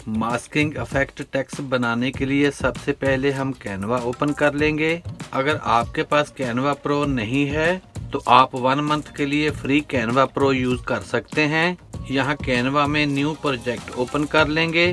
Masking effect text बनाने के लिए सबसे पहले हम कैनवा ओपन कर लेंगे। अगर आपके पास कैनवा प्रो नहीं है तो आप 1 मंथ के लिए फ्री कैनवा प्रो यूज कर सकते हैं। यहाँ कैनवा में न्यू प्रोजेक्ट ओपन कर लेंगे।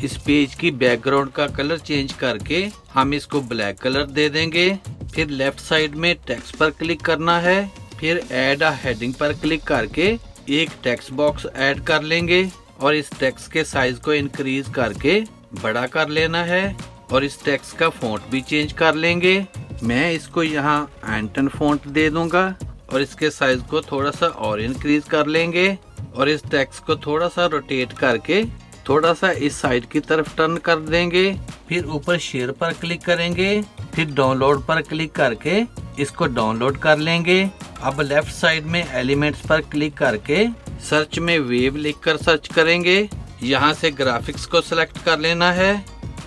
इस पेज की बैकग्राउंड का कलर चेंज करके हम इसको ब्लैक कलर दे देंगे। फिर लेफ्ट साइड में टेक्स्ट पर क्लिक करना है। फिर ऐड अ हेडिंग पर क्लिक करके एक टेक्स्ट बॉक्स ऐड कर लेंगे और इस टेक्स्ट के साइज को इंक्रीज करके बड़ा कर लेना है और इस टेक्स्ट का फॉन्ट भी चेंज कर लेंगे। मैं इसको यहाँ एंटन फॉन्ट दे दूंगा और इसके साइज को थोड़ा सा और इंक्रीज कर लेंगे और इस टेक्स्ट को थोड़ा सा रोटेट करके थोड़ा सा इस साइड की तरफ टर्न कर देंगे। फिर ऊपर शेयर पर क्लिक करेंगे। फिर डाउनलोड पर क्लिक करके इसको डाउनलोड कर लेंगे। अब लेफ्ट साइड में एलिमेंट्स पर क्लिक करके सर्च में वेव लिखकर सर्च करेंगे। यहाँ से ग्राफिक्स को सिलेक्ट कर लेना है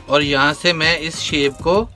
और यहाँ से मैं इस शेप को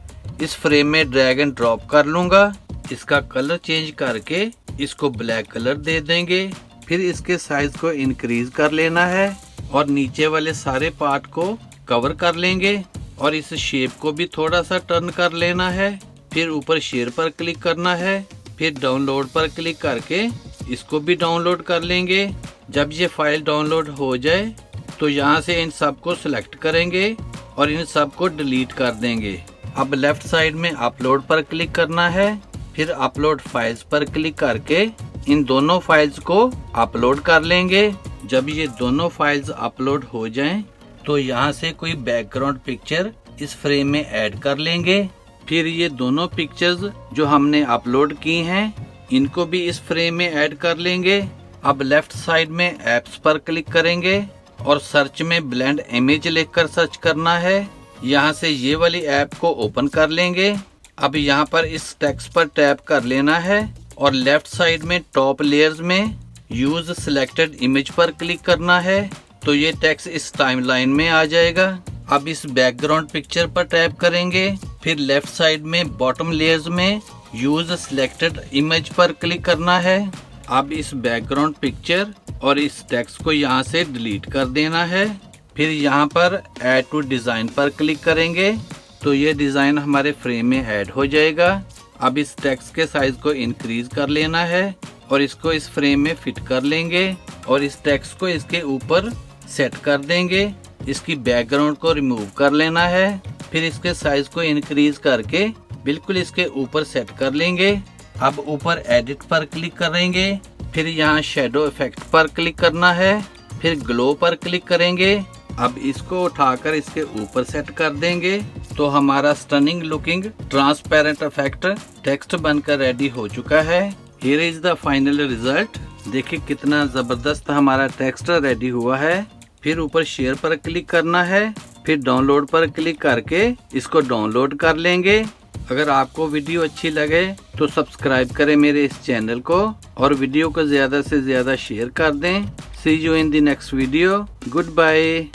इस फ्रेम में ड्रैग एंड ड्रॉप कर लूंगा। इसका कलर चेंज करके इसको ब्लैक कलर दे देंगे। फिर इसके साइज को इंक्रीज कर लेना है और नीचे वाले सारे पार्ट को कवर कर लेंगे और इस शेप को भी थोड़ा सा टर्न कर लेना है। फिर ऊपर शेयर पर क्लिक करना है। फिर डाउनलोड पर क्लिक करके इसको भी डाउनलोड कर लेंगे। जब ये फाइल डाउनलोड हो जाए तो यहाँ से इन सब को सिलेक्ट करेंगे और इन सब को डिलीट कर देंगे। अब लेफ्ट साइड में अपलोड पर क्लिक करना है। फिर अपलोड फाइल्स पर क्लिक करके इन दोनों फाइल्स को अपलोड कर लेंगे। जब ये दोनों फाइल्स अपलोड हो जाएं तो यहाँ से कोई बैकग्राउंड पिक्चर इस फ्रेम में ऐड कर लेंगे। फिर ये दोनों पिक्चर्स जो हमने अपलोड की हैं इनको भी इस फ्रेम में ऐड कर लेंगे। अब लेफ्ट साइड में एप्स पर क्लिक करेंगे और सर्च में ब्लेंड इमेज लिखकर सर्च करना है। यहाँ से ये वाली ऐप को ओपन कर लेंगे। अब यहाँ पर इस टेक्स्ट पर टैप कर लेना है और लेफ्ट साइड में टॉप लेयर्स में यूज सिलेक्टेड इमेज पर क्लिक करना है तो ये टेक्स्ट इस टाइमलाइन में आ जाएगा। अब इस बैकग्राउंड पिक्चर पर टैप करेंगे। फिर लेफ्ट साइड में बॉटम लेयर्स में यूज सिलेक्टेड इमेज पर क्लिक करना है। अब इस बैकग्राउंड पिक्चर और इस टेक्स्ट को यहाँ से डिलीट कर देना है। फिर यहाँ पर ऐड टू डिजाइन पर क्लिक करेंगे तो ये डिजाइन हमारे फ्रेम में ऐड हो जाएगा। अब इस टेक्स्ट के साइज को इंक्रीज कर लेना है और इसको इस फ्रेम में फिट कर लेंगे और इस टेक्स्ट को इसके ऊपर सेट कर देंगे। इसकी बैकग्राउंड को रिमूव कर लेना है। फिर इसके साइज को इंक्रीज करके बिल्कुल इसके ऊपर सेट कर लेंगे। अब ऊपर एडिट पर क्लिक करेंगे। फिर यहाँ शेडो इफेक्ट पर क्लिक करना है। फिर ग्लो पर क्लिक करेंगे। अब इसको उठाकर इसके ऊपर सेट कर देंगे तो हमारा stunning looking transparent effect text बनकर रेडी हो चुका है। Here is the final result. देखिए कितना जबरदस्त हमारा टेक्स्ट रेडी हुआ है। फिर ऊपर शेयर पर क्लिक करना है। फिर डाउनलोड पर क्लिक करके इसको डाउनलोड कर लेंगे। अगर आपको वीडियो अच्छी लगे तो सब्सक्राइब करें मेरे इस चैनल को और वीडियो को ज्यादा से ज्यादा शेयर कर दें। See you in the next video. Good bye.